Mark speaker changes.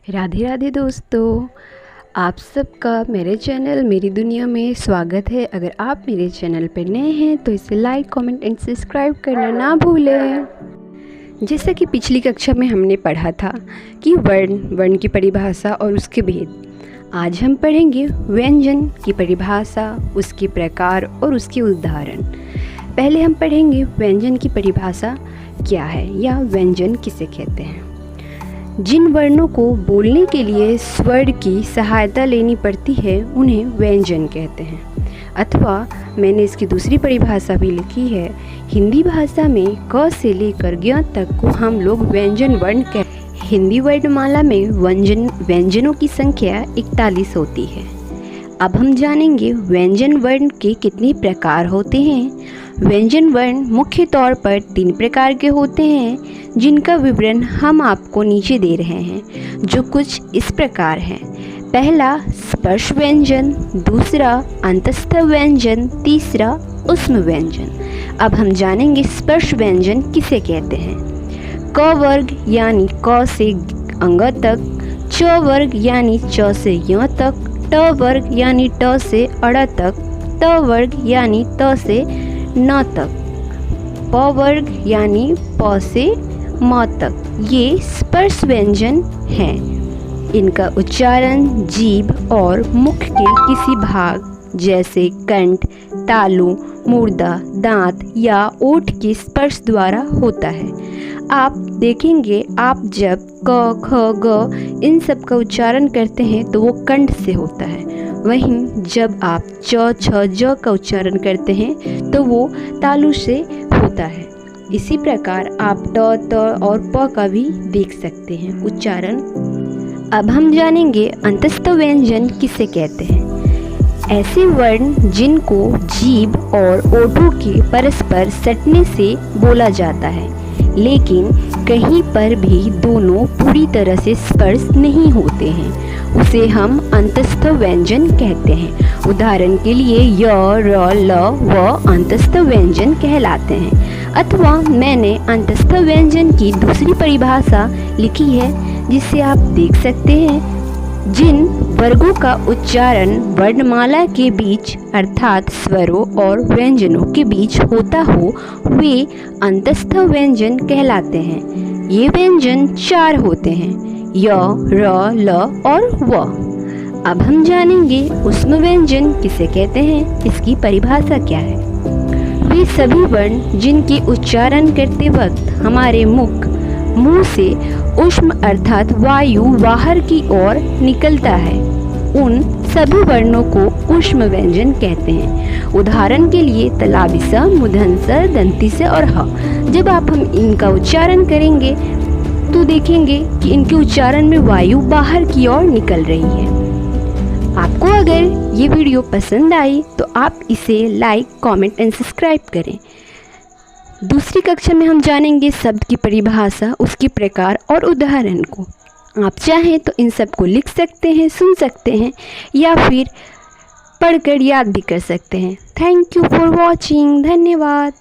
Speaker 1: राधे राधे दोस्तों, आप सबका मेरे चैनल मेरी दुनिया में स्वागत है। अगर आप मेरे चैनल पर नए हैं तो इसे लाइक, कमेंट एंड सब्सक्राइब करना ना भूलें। जैसा कि पिछली कक्षा में हमने पढ़ा था कि वर्ण की परिभाषा और उसके भेद, आज हम पढ़ेंगे व्यंजन की परिभाषा, उसके प्रकार और उसके उदाहरण। पहले हम पढ़ेंगे व्यंजन की परिभाषा क्या है या व्यंजन किसे कहते हैं। जिन वर्णों को बोलने के लिए स्वर की सहायता लेनी पड़ती है उन्हें व्यंजन कहते हैं। अथवा मैंने इसकी दूसरी परिभाषा भी लिखी है, हिंदी भाषा में क से लेकर ज्ञ तक को हम लोग व्यंजन वर्ण कहते हैं। हिंदी वर्णमाला में व्यंजनों की संख्या 41 होती है। अब हम जानेंगे व्यंजन वर्ण के कितने प्रकार होते हैं। व्यंजन वर्ण मुख्य तौर पर 3 प्रकार के होते हैं, जिनका विवरण हम आपको नीचे दे रहे हैं, जो कुछ इस प्रकार हैं। पहला स्पर्श व्यंजन, दूसरा अंतस्थ व्यंजन, तीसरा ऊष्म व्यंजन। अब हम जानेंगे स्पर्श व्यंजन किसे कहते हैं। क वर्ग यानी क से अंग तक, च वर्ग यानी च से य तक, ट वर्ग यानी ट से अड़ तक, त वर्ग यानी त से न तक, प वर्ग यानी प से म तक। ये स्पर्श व्यंजन हैं। इनका उच्चारण जीभ और मुख के किसी भाग जैसे कंठ, तालु, मुर्दा, दांत या ओठ के स्पर्श द्वारा होता है। आप देखेंगे, आप जब क, ख, ग इन सब का उच्चारण करते हैं तो वो कंठ से होता है। वहीं जब आप च, छ, ज का उच्चारण करते हैं तो वो तालु से होता है। इसी प्रकार आप ट, त और प का भी देख सकते हैं उच्चारण। अब हम जानेंगे अंतस्थ व्यंजन किसे कहते हैं। ऐसे वर्ण जिनको जीभ और ओठों के परस्पर सटने से बोला जाता है, लेकिन कहीं पर भी दोनों पूरी तरह से स्पर्श नहीं होते हैं, उसे हम अंतस्थ व्यंजन कहते हैं। उदाहरण के लिए य, र, ल, व अंतस्थ व्यंजन कहलाते हैं। अथवा मैंने अंतस्थ व्यंजन की दूसरी परिभाषा लिखी है, जिसे आप देख सकते हैं। जिन वर्गों का उच्चारण वर्णमाला के बीच अर्थात स्वरों और व्यंजनों के बीच होता हो, वे अंतस्थ व्यंजन कहलाते हैं। ये व्यंजन 4 होते हैं, य, र, ल और व। अब हम जानेंगे ऊष्म व्यंजन किसे कहते हैं, इसकी परिभाषा क्या है। वे सभी वर्ण जिनके उच्चारण करते वक्त हमारे मुंह से ऊष्म अर्थात वायु बाहर की ओर निकलता है, उन सभी वर्णों को ऊष्म व्यंजन कहते हैं। उदाहरण के लिए तलाबिस, मूर्धन्य स, दंती स और ह। जब आप हम इनका उच्चारण करेंगे तो देखेंगे कि इनके उच्चारण में वायु बाहर की ओर निकल रही है। आपको अगर ये वीडियो पसंद आई तो आप इसे लाइक, कमेंट एंड सब्सक्राइब करें। दूसरी कक्षा में हम जानेंगे शब्द की परिभाषा, उसके प्रकार और उदाहरण को। आप चाहें तो इन सब को लिख सकते हैं, सुन सकते हैं या फिर पढ़कर याद भी कर सकते हैं। Thank you for watching. धन्यवाद।